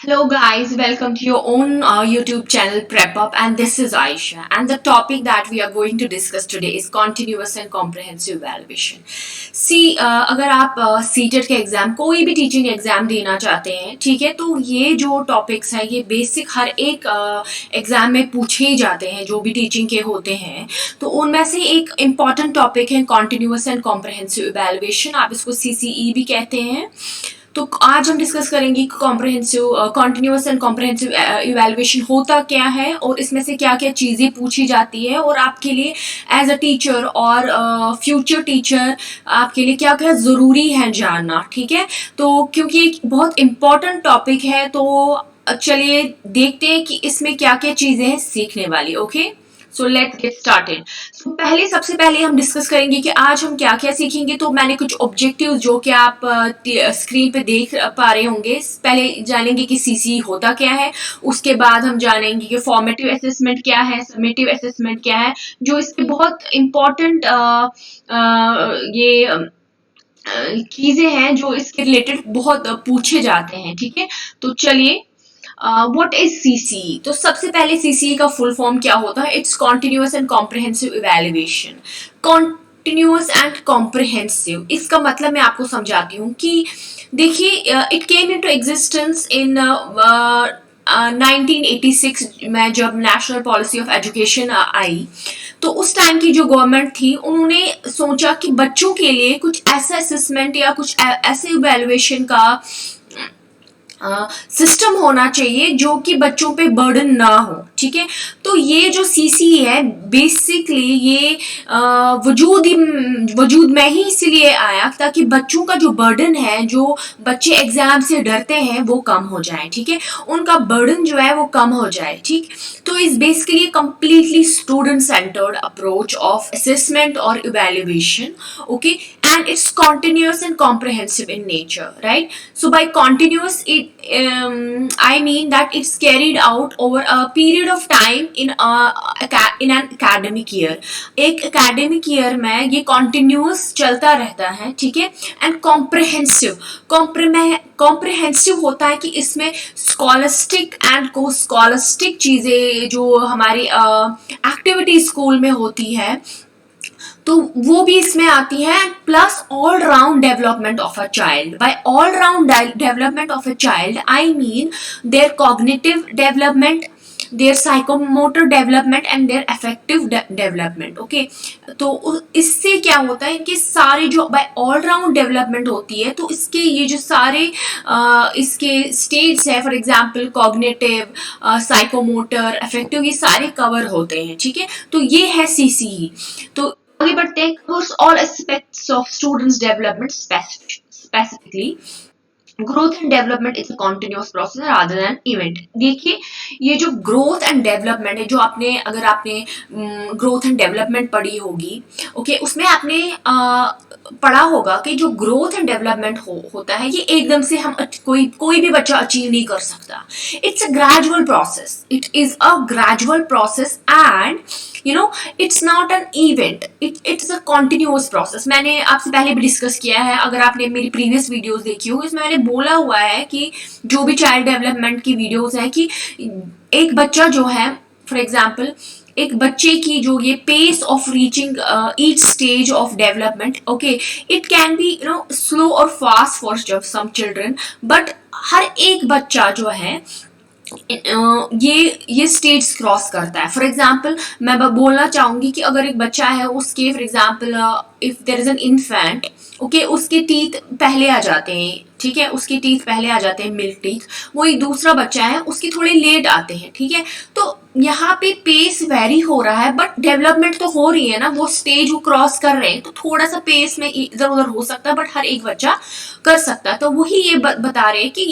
Hello guys, welcome to your own YouTube channel Prep Up, and this is Aisha, and the topic that we are going to discuss today is continuous and comprehensive evaluation. See, अगर आप CTET के exam कोई भी teaching exam देना चाहते हैं, ठीक है, तो ये जो टॉपिक्स हैं ये बेसिक हर एक एग्जाम में पूछे ही जाते हैं जो भी टीचिंग के होते हैं। तो उनमें से एक इम्पॉर्टेंट टॉपिक है कॉन्टिन्यूस एंड कॉम्प्रहेंसिव इवेल्युएशन, आप इसको CCE भी कहते हैं। तो आज हम डिस्कस करेंगे comprehensive continuous and comprehensive evaluation होता क्या है और इसमें से क्या क्या चीज़ें पूछी जाती है और आपके लिए एज अ टीचर और फ्यूचर टीचर आपके लिए क्या क्या ज़रूरी है जानना, ठीक है। तो क्योंकि एक बहुत इम्पॉर्टेंट टॉपिक है, तो चलिए देखते हैं कि इसमें क्या क्या चीज़ें हैं सीखने वाली। Okay, so let's get started. So सबसे पहले हम डिस्कस करेंगे कि आज हम क्या क्या सीखेंगे। तो मैंने कुछ ऑब्जेक्टिव जो कि आप स्क्रीन पे देख पा रहे होंगे, पहले जानेंगे कि CCE होता क्या है, उसके बाद हम जानेंगे कि फॉर्मेटिव असेसमेंट क्या है, समेटिव असेसमेंट क्या है, जो इसके बहुत इम्पोर्टेंट ये चीज़ें हैं जो इसके रिलेटेड बहुत पूछे जाते हैं, ठीक है। तो चलिए, व्हाट इज CCE। तो सबसे पहले CCE का फुल फॉर्म क्या होता है? It's continuous and comprehensive evaluation. Continuous and comprehensive, इसका मतलब मैं आपको समझाती हूँ कि देखिए, it came into existence in 1986 में, जब national policy of education I. तो उस टाइम की जो गवर्नमेंट थी उन्होंने सोचा कि बच्चों के लिए कुछ ऐसा असेसमेंट या कुछ ऐसे इवैल्यूएशन का सिस्टम होना चाहिए जो कि बच्चों पे बर्डन ना हो, ठीक है। तो ये जो CCE है बेसिकली ये वजूद में ही इसलिए आया ताकि बच्चों का जो बर्डन है, जो बच्चे एग्जाम से डरते हैं, वो कम हो जाए, ठीक है, उनका बर्डन जो है वो कम हो जाए, ठीक। तो इस basically completely student centred approach of assessment और evaluation, okay, and it's continuous and comprehensive in nature, right? So by continuous, I mean that it's carried out over a period of time in an academic year. एक academic year में ये continuous चलता रहता है, ठीक है। and comprehensive होता है कि इसमें scholastic and co-scholastic चीज़ें जो हमारी एक्टिविटी स्कूल में होती है तो वो भी इसमें आती है, plus all round development of a child. By all round development of a child I mean their cognitive development, their psychomotor development and their affective development, okay. तो इससे क्या होता है कि सारे जो बाय ऑल राउंड डेवलपमेंट होती है, तो इसके ये जो सारे इसके स्टेट्स है, for example cognitive, psychomotor, affective, ये सारे कवर होते हैं, ठीक है। तो ये है CCE। तो आगे बढ़ते हैं, covers all aspects of students development specifically. Growth and development is a continuous process rather than event. देखिए, ये जो ग्रोथ एंड डेवलपमेंट है, जो आपने अगर आपने ग्रोथ एंड डेवलपमेंट पढ़ी होगी, ओके, उसमें आपने पढ़ा होगा कि जो ग्रोथ एंड डेवलपमेंट होता है ये एकदम से हम कोई भी बच्चा अचीव नहीं कर सकता। It's a gradual process, it is a gradual process and you know it's not an event, it's a continuous process. मैंने आपसे पहले भी डिस्कस किया है, अगर आपने मेरी प्रीवियस वीडियोस देखी हो, इसमें मैंने बोला हुआ है कि जो भी चाइल्ड डेवलपमेंट की वीडियोस हैं कि एक बच्चा जो है, फॉर एग्जांपल, एक बच्चे की जो ये pace of reaching each stage of development, okay, it can be slow और fast for some children, but हर एक बच्चा जो है ये स्टेज क्रॉस करता है। फॉर एग्जाम्पल मैं बोलना चाहूंगी कि अगर एक बच्चा है, उसके for example if there is an infant, okay, उसके टीथ पहले आ जाते हैं, ठीक है, उसके टीथ पहले आ जाते हैं, मिल्क टीथ। वो एक दूसरा बच्चा है, उसके थोड़े लेट आते हैं, ठीक है। तो यहाँ पे पेस वेरी हो रहा है, बट डेवलपमेंट तो हो रही है ना, वो स्टेज वो क्रॉस कर रहे हैं, तो थोड़ा सा पेस में इधर उधर हो सकता है, बट हर एक बच्चा कर सकता है। तो वही ये बता रहे हैं कि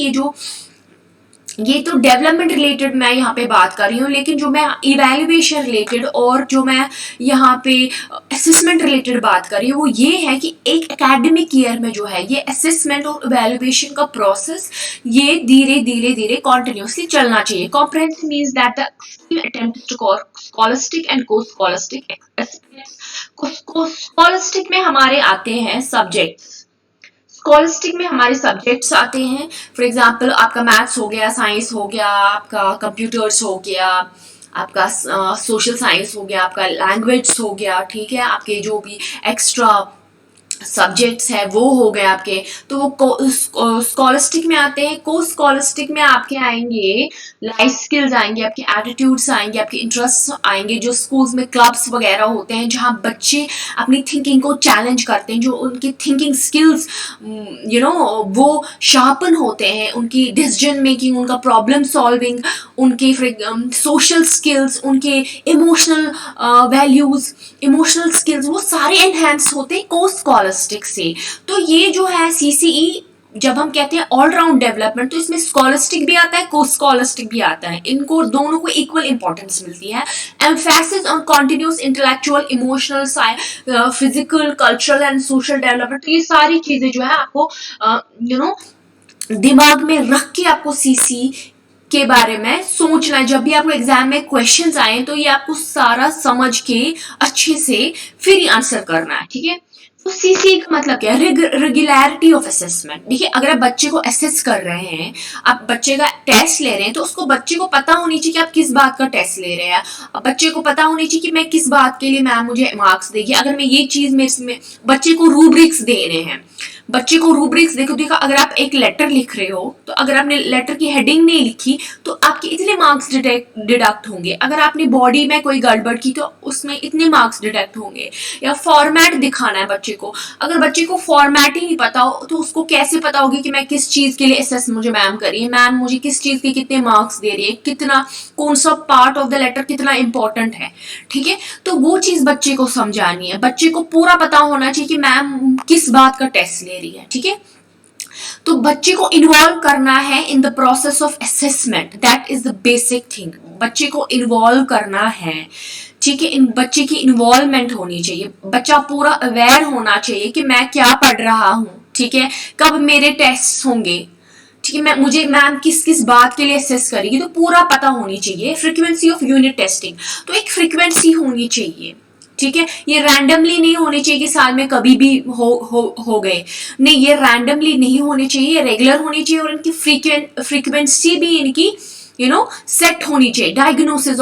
ये तो डेवलपमेंट रिलेटेड मैं यहाँ पे बात कर रही हूँ, लेकिन जो मैं इवैल्यूएशन रिलेटेड और जो मैं यहाँ पे असेसमेंट रिलेटेड बात कर रही हूँ वो ये है कि एक एकेडमिक ईयर में जो है ये असेसमेंट और इवैल्यूएशन का प्रोसेस ये धीरे धीरे धीरे कॉन्टिन्यूसली चलना चाहिए। Comprehensive means that the attempt to scholastic and co scholastic aspects. Scholastic में हमारे आते हैं सब्जेक्ट्स, स्कॉलस्टिक में हमारे सब्जेक्ट्स आते हैं, फॉर एग्जांपल आपका मैथ्स हो गया, साइंस हो गया, आपका कंप्यूटर्स हो गया, आपका सोशल साइंस हो गया, आपका लैंग्वेज हो गया, ठीक है, आपके जो भी एक्स्ट्रा सब्जेक्ट्स है वो हो गए आपके, तो वो स्कॉलस्टिक में आते हैं। को स्कॉलस्टिक में आपके आएंगे लाइफ स्किल्स आएंगे, आपके एटीट्यूड्स आएंगे, आपके इंटरेस्ट आएंगे, जो स्कूल्स में क्लब्स वगैरह होते हैं जहाँ बच्चे अपनी थिंकिंग को चैलेंज करते हैं, जो उनकी थिंकिंग स्किल्स वो शार्पन होते हैं, उनकी डिसीजन मेकिंग, उनका प्रॉब्लम सॉल्विंग, उनके सोशल स्किल्स, उनके इमोशनल वैल्यूज, इमोशनल स्किल्स, वो सारे एनहेंस होते हैं को स्कॉलस्टिक से। तो ये जो है सीसीई, जब हम कहते हैं ऑलराउंड डेवलपमेंट, तो इसमें स्कॉलस्टिक भी आता है, को स्कॉलस्टिक भी आता है, इनको दोनों को इक्वल इंपॉर्टेंस मिलती है। Emphasis on continuous intellectual, emotional, physical, cultural and social development, तो ये सारी चीजें जो है आपको दिमाग में रख के आपको सीसी के बारे में सोचना है। जब भी आपको एग्जाम में क्वेश्चंस आए तो ये आपको सारा समझ के अच्छे से फिर ही आंसर करना है, ठीक है। तो सीसी का मतलब क्या है? Regularity of assessment. देखिए, अगर आप बच्चे को असेस कर रहे हैं, आप बच्चे का टेस्ट ले रहे हैं, तो उसको बच्चे को पता होनी चाहिए कि आप किस बात का टेस्ट ले रहे हैं। बच्चे को पता होनी चाहिए कि मैं किस बात के लिए मैम मुझे मार्क्स देगी। अगर मैं ये चीज में बच्चे को रूब्रिक्स दे रहे हैं, बच्चे को रूब्रिक्स देखा, अगर आप एक लेटर लिख रहे हो तो अगर आपने लेटर की हेडिंग नहीं लिखी तो आपके इतने मार्क्स डिडक्ट होंगे। अगर आपने बॉडी में कोई गड़बड़ की तो उसमें इतने मार्क्स डिडक्ट होंगे। या फॉर्मेट दिखाना है बच्चे को, अगर बच्चे को फॉर्मेट ही नहीं पता हो तो उसको कैसे पता होगी कि मैं किस चीज के लिए असेस मुझे मैम कर रही है, मैम मुझे किस चीज के कितने मार्क्स दे रही है, कितना कौन सा पार्ट ऑफ द लेटर कितना इंपॉर्टेंट है, ठीक है। तो वो चीज बच्चे को समझानी है, बच्चे को पूरा पता होना चाहिए कि मैम किस बात का टेस्ट ले रही है, ठीक है। तो बच्चे को इन्वॉल्व करना है in the process of assessment, that is the basic thing. बच्चे को इन्वॉल्व करना है, ठीक है। इन बच्चे की इन्वॉल्वमेंट होनी चाहिए, बच्चा पूरा अवेयर होना चाहिए कि मैं क्या पढ़ रहा हूँ, ठीक है, कब मेरे टेस्ट होंगे, ठीक है, मैं मुझे मैम किस किस बात के लिए असेस करेगी, तो पूरा पता होनी चाहिए। फ्रीक्वेंसी ऑफ यूनिट टेस्टिंग, तो एक फ्रीक्वेंसी होनी चाहिए, ठीक है। ये रैंडमली नहीं होनी चाहिए कि साल में कभी भी हो गए, नहीं, ये रैंडमली नहीं होनी चाहिए, रेगुलर होनी चाहिए, और इनकी फ्रीक्वेंसी भी इनकी सेट होनी चाहिए। Diagnosis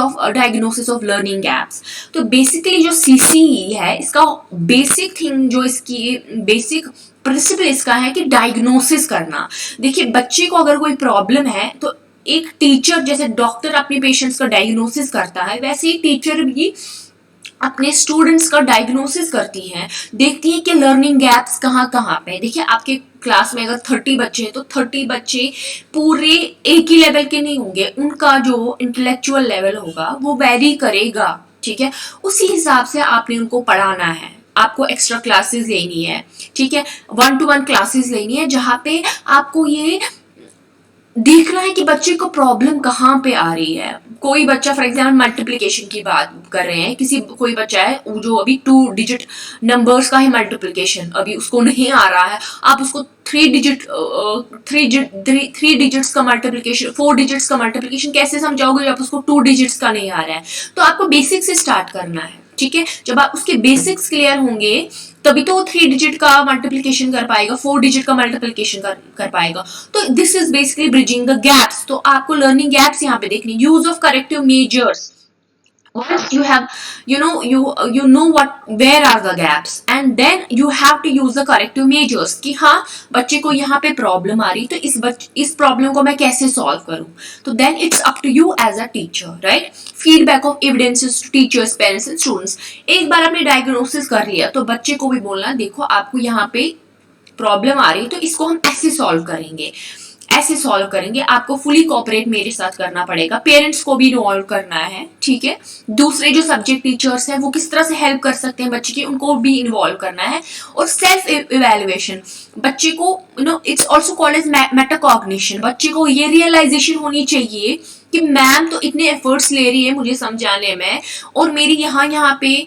of learning gaps. तो बेसिकली जो सीसीई है, इसका बेसिक थिंग, जो इसकी बेसिक प्रिंसिपल इसका है कि डायग्नोसिस करना। देखिए, बच्चे को अगर कोई प्रॉब्लम है तो एक टीचर, जैसे डॉक्टर अपने पेशेंट्स का डायग्नोसिस करता है, वैसे ही टीचर भी अपने स्टूडेंट्स का डायग्नोसिस करती हैं, देखती है कि लर्निंग गैप्स कहाँ कहाँ पे। देखिए, आपके क्लास में अगर 30 बच्चे हैं तो 30 बच्चे पूरे एक ही लेवल के नहीं होंगे, उनका जो इंटेलेक्चुअल लेवल होगा वो वेरी करेगा, ठीक है। उसी हिसाब से आपने उनको पढ़ाना है, आपको एक्स्ट्रा क्लासेस लेनी है, ठीक है, 1-to-1 क्लासेस लेनी है, जहाँ पे आपको ये देखना है कि बच्चे को प्रॉब्लम कहाँ पे आ रही है। कोई बच्चा फॉर एग्जाम्पल मल्टीप्लिकेशन की बात कर रहे हैं, कोई बच्चा है जो अभी 2 डिजिट नंबर्स का है मल्टीप्लिकेशन, अभी उसको नहीं आ रहा है, आप उसको 3 डिजिट्स का मल्टीप्लिकेशन, 4 डिजिट्स का मल्टीप्लिकेशन कैसे समझाओगे जब उसको 2 डिजिट्स का नहीं आ रहा है। तो आपको बेसिक से स्टार्ट करना है, ठीक है। जब आप उसके बेसिक्स क्लियर होंगे तभी तो 3 डिजिट का मल्टीप्लिकेशन कर पाएगा, 4 डिजिट का मल्टीप्लिकेशन कर पाएगा। तो this is basically bridging the gaps. तो आपको लर्निंग गैप्स यहाँ पे देखनी। Use of corrective measures, once you have you know where are the gaps, and then you have to use the corrective measures कि हाँ, बच्चे को यहाँ पे प्रॉब्लम आ रही, तो इस प्रॉब्लम को मैं कैसे सॉल्व करूँ। तो then it's up to you as a teacher, right? feedback of evidences to teachers, parents and students। एक बार आपने डायग्नोसिस कर लिया तो बच्चे को भी बोलना, देखो आपको यहाँ पे प्रॉब्लम आ रही है तो इसको हम ऐसे सॉल्व करेंगे, ऐसे सॉल्व करेंगे। आपको फुली कोऑपरेट मेरे साथ करना पड़ेगा, पेरेंट्स को भी इन्वॉल्व करना है, ठीक है। दूसरे जो सब्जेक्ट टीचर्स हैं वो किस तरह से हेल्प कर सकते हैं बच्चे की, उनको भी इन्वॉल्व करना है। और सेल्फ इवैल्यूएशन, बच्चे को it's also called as metacognition. बच्चे को ये रियलाइजेशन होनी चाहिए कि मैम तो इतने एफर्ट्स ले रही है मुझे समझाने में, और मेरी यहाँ पे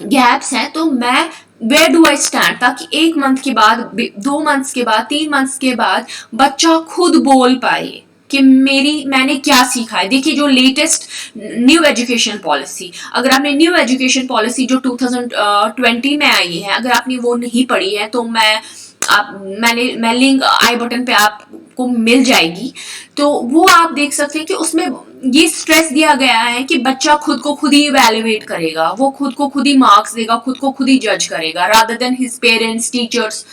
गैप्स हैं, तो मैं वेयर डू आई स्टैंड, ताकि 1 मंथ के बाद, 2 मंथ्स के बाद, 3 मंथ्स के बाद बच्चा खुद बोल पाए कि मैंने क्या सीखा है। देखिए, जो लेटेस्ट न्यू एजुकेशन पॉलिसी, अगर आपने न्यू एजुकेशन पॉलिसी जो 2020 में आई है, अगर आपने वो नहीं पढ़ी है तो मैं मैं लिंक आई बटन पे आपको मिल जाएगी, तो वो आप देख सकते हैं कि उसमें ये स्ट्रेस दिया गया है कि बच्चा खुद को खुद ही इवेल्युएट करेगा, वो खुद को खुद ही मार्क्स देगा, खुद को खुद ही जज करेगा, rather than his parents, teachers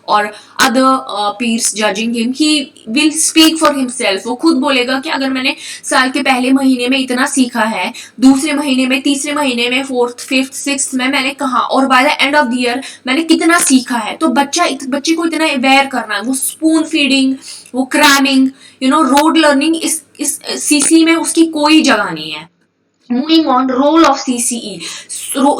और other peers judging him. He will speak for himself. वो खुद बोलेगा कि अगर मैंने साल के पहले महीने में इतना सीखा है, दूसरे महीने में, तीसरे महीने में, फोर्थ, फिफ्थ, सिक्स्थ में मैंने कहा, और by the end of the year मैंने कितना सीखा है। तो बच्चे को इतना अवेयर करना है। वो स्पून फीडिंग, वो क्रैमिंग, रोड लर्निंग, इस सीसी में उसकी कोई जगह नहीं है। Moving on, role of CCE.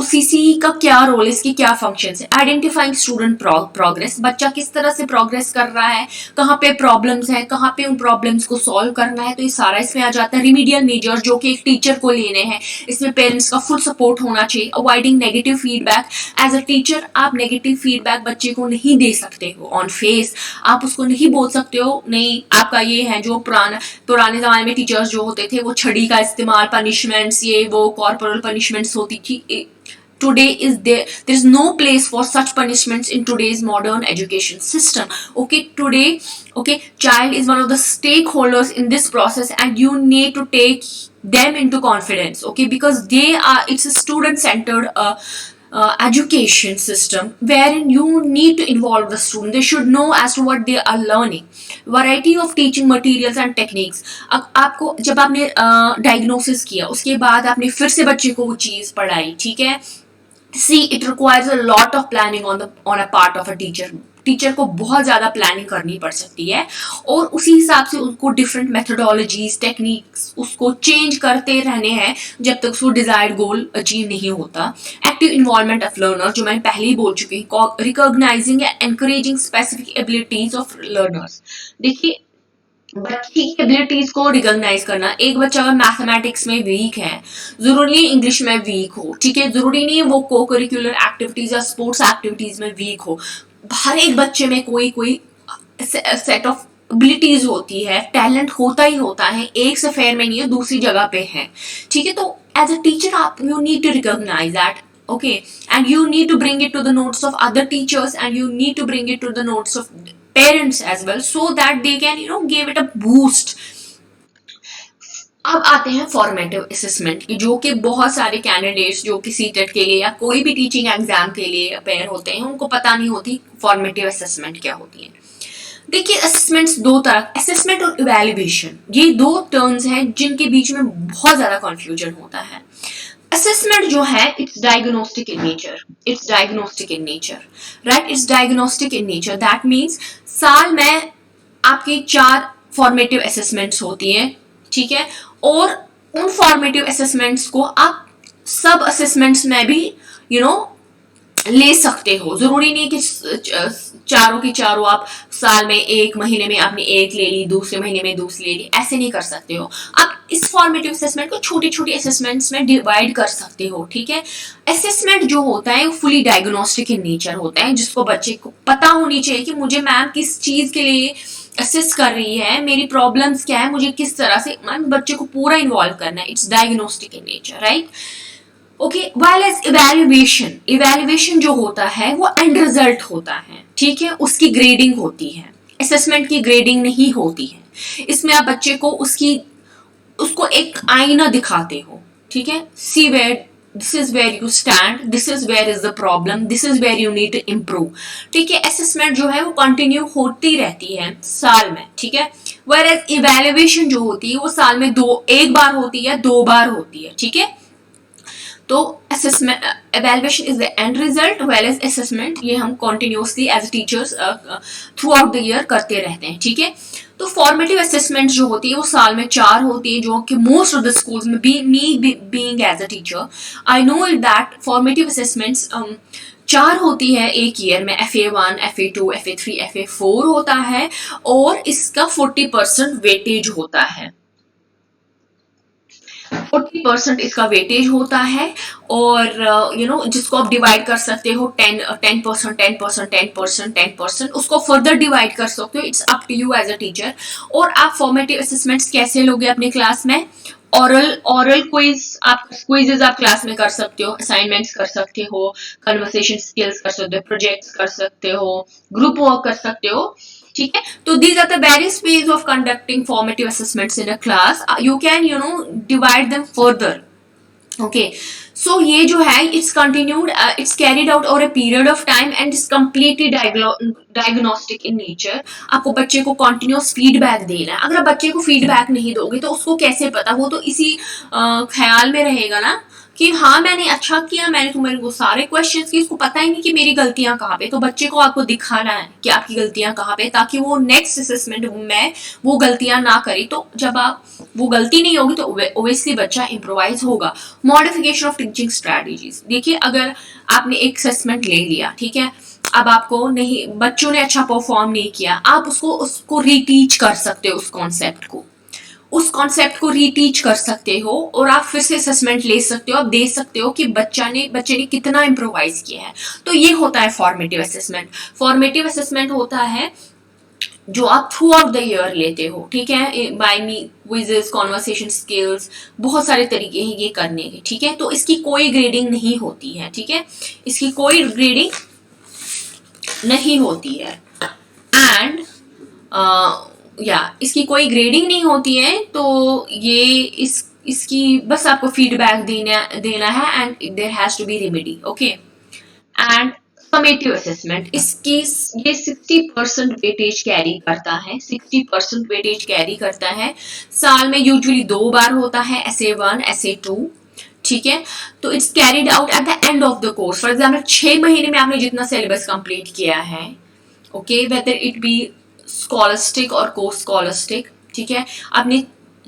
CCE का क्या रोल है, इसकी क्या फंक्शंस है? आइडेंटिफाइंग स्टूडेंट प्रोग्रेस, बच्चा किस तरह से प्रोग्रेस कर रहा है, कहाँ पे प्रॉब्लम्स है, कहाँ पे उन प्रॉब्लम्स को सॉल्व करना है, तो ये सारा इसमें आ जाता है। रिमीडियल मेजर जो कि एक टीचर को लेने हैं, इसमें पेरेंट्स का फुल सपोर्ट होना चाहिए। Avoiding negative feedback, as a teacher आप नेगेटिव फीडबैक बच्चे को नहीं दे सकते हो ऑन फेस। आप उसको नहीं बोल सकते हो नहीं आपका ये है, जो पुराने जमाने में टीचर्स जो होते थे वो छड़ी का इस्तेमाल, पनिशमेंट्स, ये वो कॉर्पोरल पनिशमेंट्स होती थी। Today is there is no place for such punishments in today's modern education system. Okay, child is one of the stakeholders in this process, and you need to take them into confidence. Okay, because it's a student centered education system wherein you need to involve the student. They should know as to what they are learning. Variety of teaching materials and techniques. आपको जब आपने diagnosis किया, उसके बाद आपने फिर से बच्चे को वो चीज पढ़ाई, ठीक है। See, it requires a lot of planning on a part of a teacher. Teacher को बहुत ज्यादा प्लानिंग करनी पड़ सकती है, और उसी हिसाब से उनको डिफरेंट मेथोडोलॉजीज, टेक्निक्स उसको चेंज करते रहने हैं जब तक वो डिजायर्ड गोल अचीव नहीं होता। एक्टिव इन्वॉल्वमेंट ऑफ लर्नर, जो मैं पहले ही बोल चुकी हूँ। Recognising and encouraging specific abilities of learners. देखिए, बच्चे की एबिलिटीज को रिकॉग्नाइज करना। एक बच्चा अगर मैथमेटिक्स में वीक है, जरूरी नहीं इंग्लिश में वीक हो, ठीक है, जरूरी नहीं वो को करिकुलर एक्टिविटीज या स्पोर्ट्स एक्टिविटीज में वीक हो। हर एक बच्चे में कोई सेट ऑफ एबिलिटीज होती है, टैलेंट होता ही होता है, एक से फेयर में नहीं है, दूसरी जगह पे है, ठीक है। तो एज अ टीचर आप you need to recognise that, okay, and you need to bring it to the notes of other teachers, and you need to bring it to the notes of parents as well, so that they can give it a boost. अब आते हैं formative assessment की, जो कि बहुत सारे candidates जो कि सीटेट के लिए या कोई भी टीचिंग एग्जाम के लिए अपेयर होते हैं, उनको पता नहीं होती फॉर्मेटिव असेसमेंट क्या होती है। देखिए, असेसमेंट्स दो तरह, असेसमेंट और इवैल्यूएशन, ये दो टर्म्स हैं जिनके बीच में बहुत ज्यादा कंफ्यूजन होता है। असेसमेंट जो है, it's diagnostic in nature, right, it's diagnostic in nature. That means साल में आपकी 4 फॉर्मेटिव असेसमेंट्स होती हैं, ठीक है, और उन फॉर्मेटिव असेसमेंट्स को आप सब असेसमेंट्स में भी ले सकते हो। जरूरी नहीं कि चारों की चारों आप साल में, एक महीने में आपने एक ले ली, दूसरे महीने में दूसरी ले ली, ऐसे नहीं कर सकते हो। आप इस फॉर्मेटिव असेसमेंट को छोटी छोटी असेसमेंट्स में डिवाइड कर सकते हो, ठीक है। असेसमेंट जो होता है वो फुली डायग्नोस्टिक इन नेचर होता है, जिसको बच्चे को पता होनी चाहिए कि मुझे मैम किस चीज के लिए असेस कर रही है, मेरी प्रॉब्लम्स क्या है, मुझे किस तरह से, मैम बच्चे को पूरा इन्वॉल्व करना है। It's diagnostic in nature, right. Okay, while as evaluation जो होता है वो एंड रिजल्ट होता है, ठीक है, उसकी ग्रेडिंग होती है। असेसमेंट की ग्रेडिंग नहीं होती है। इसमें आप बच्चे को उसको एक आईना दिखाते हो, ठीक है। See where, this is where you stand, this is where is the problem, this is where you need to improve, ठीक है। असेसमेंट जो है वो कंटिन्यू होती रहती है साल में, ठीक है। व्हाइल एज इवैल्यूएशन जो होती है वो साल में एक बार होती है, 2 बार होती है, ठीक है। तो assessment, evaluation is the end result, while as assessment ये हम continuously as teachers throughout the year करते रहते हैं, ठीक है। तो फॉर्मेटिव असेसमेंट जो होती है वो साल में 4 होती है, जो कि मोस्ट ऑफ द स्कूल्स में, being as a teacher I know that formative assessments 4 होती है एक ईयर में। FA1, FA2, FA3, FA4 होता है, और इसका 40% वेटेज होता है, 40% इसका वेटेज होता है। और जिसको आप डिवाइड कर सकते हो 10%, उसको फर्दर डिवाइड कर सकते हो। It's up to you as a teacher. और आप फॉर्मेटिव असेसमेंट्स कैसे लोगे अपने क्लास में? ऑरल क्विजेज आप क्लास में कर सकते हो, असाइनमेंट्स कर सकते हो, कन्वर्सेशन स्किल्स कर सकते हो, प्रोजेक्ट्स कर सकते हो, ग्रुप वर्क कर सकते हो, ठीक है। तो these are the various ways of conducting formative assessments in a class. You can divide them further. Okay, so ये जो है it's continued, it's carried out over a period of time and it's completely diagnostic in nature. आपको बच्चे को continuous feedback देना है. अगर आप बच्चे को फीडबैक नहीं दोगे तो उसको कैसे पता, वो तो इसी ख्याल में रहेगा ना कि हाँ मैंने अच्छा किया, मैंने तुम्हारे को सारे क्वेश्चंस किए, इसको पता ही नहीं कि मेरी गलतियां कहाँ पे. तो बच्चे को आपको दिखाना है कि आपकी गलतियां कहाँ पे, ताकि वो नेक्स्ट असेसमेंट में वो गलतियां ना करे. तो जब आप वो गलती नहीं होगी तो ओबियसली बच्चा इम्प्रोवाइज होगा. Modification of teaching strategies. देखिए, अगर आपने एक असेसमेंट ले लिया, ठीक है, अब आपको नहीं, बच्चों ने अच्छा परफॉर्म नहीं किया, आप उसको उसको रीटीच कर सकते हो, उस कॉन्सेप्ट को रीटीच कर सकते हो और आप फिर से असेसमेंट ले सकते हो. आप देख सकते हो कि बच्चे ने कितना इम्प्रोवाइज किया है. तो ये होता है फॉर्मेटिव असेसमेंट. फॉर्मेटिव असेसमेंट होता है जो आप थ्रू आउट द ईयर लेते हो, ठीक है, बाय मी क्विजेस, कॉन्वर्सेशन स्किल्स, बहुत सारे तरीके हैं ये करने के, ठीक है. तो इसकी कोई ग्रेडिंग नहीं होती है, ठीक है, इसकी कोई ग्रेडिंग नहीं होती है. एंड या इसकी कोई ग्रेडिंग नहीं होती है. तो ये इसकी बस आपको फीडबैक देना है and there has to be remedy. Okay, and summative assessment, इसकी ये 60% वेटेज कैरी करता है. 60% वेटेज कैरी करता है. साल में यूजुअली 2 बार होता है, SA1, SA2, ठीक है. तो it's carried out at the end of the course. For example 6 महीने में आपने जितना सिलेबस कंप्लीट किया है, okay, whether it be scholastic और को स्कॉलस्टिक, ठीक है, आपने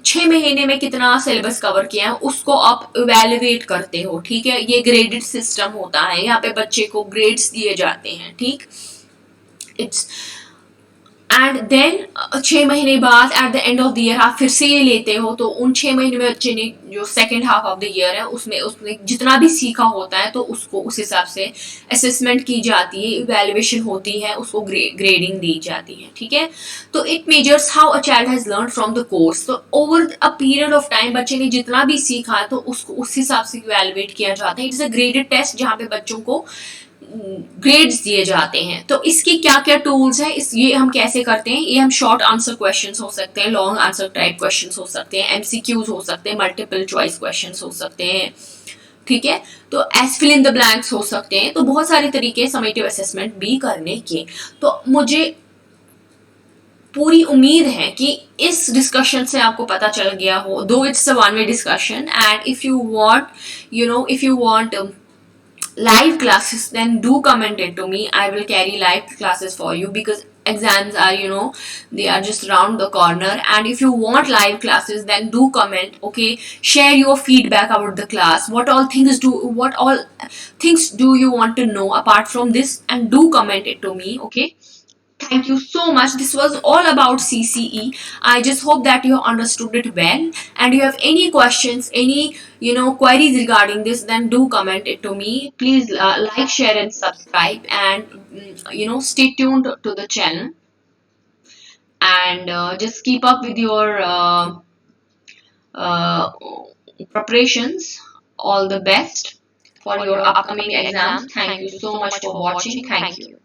6 महीने में कितना सिलेबस कवर किया है उसको आप इवेल्युएट करते हो, ठीक है. ये ग्रेडेड सिस्टम होता है, यहाँ पे बच्चे को ग्रेड्स दिए जाते हैं, ठीक. इट्स एंड देन 6 महीने बाद at the end of the year आप फिर से ये लेते हो. तो उन 6 महीने में बच्चे ने जो second half of the year है उसमें उसने जितना भी सीखा होता है तो उसको उस हिसाब से असेसमेंट की जाती है, इवेल्युएशन होती है, उसको ग्रेडिंग दी जाती है, ठीक है. तो it measures how a child has learn from the course. तो over a period of time बच्चे ने जितना भी सीखा तो उसको उस हिसाब से इवेल्युएट किया जाता है. इट्स अ ग्रेडेड टेस्ट जहाँ पे बच्चों को ग्रेड्स दिए जाते हैं. तो इसकी क्या क्या टूल्स है, ये हम कैसे करते हैं, ये हम शॉर्ट आंसर क्वेश्चंस हो सकते हैं, लॉन्ग आंसर टाइप क्वेश्चंस हो सकते हैं, MCQs हो सकते हैं, मल्टीपल चॉइस क्वेश्चंस हो सकते हैं, ठीक है. तो as fill in the blanks हो सकते हैं. तो बहुत सारे तरीके समेटिव असेसमेंट भी करने के. तो मुझे पूरी उम्मीद है कि इस डिस्कशन से आपको पता चल गया हो, दो it's a one way discussion. And if you want live classes, then do comment it to me. I will carry live classes for you because exams are, they are just around the corner. And if you want live classes, then do comment. Okay, share your feedback about the class. What all things do you want to know apart from this, and do comment it to me. Okay, thank you so much. This was all about CCE. I just hope that you understood it well. And you have any questions, any queries regarding this, then do comment it to me. Please like, share, and subscribe, and stay tuned to the channel. And just keep up with your uh, preparations. All the best for your upcoming exams. Thank you so much for watching. Thank you.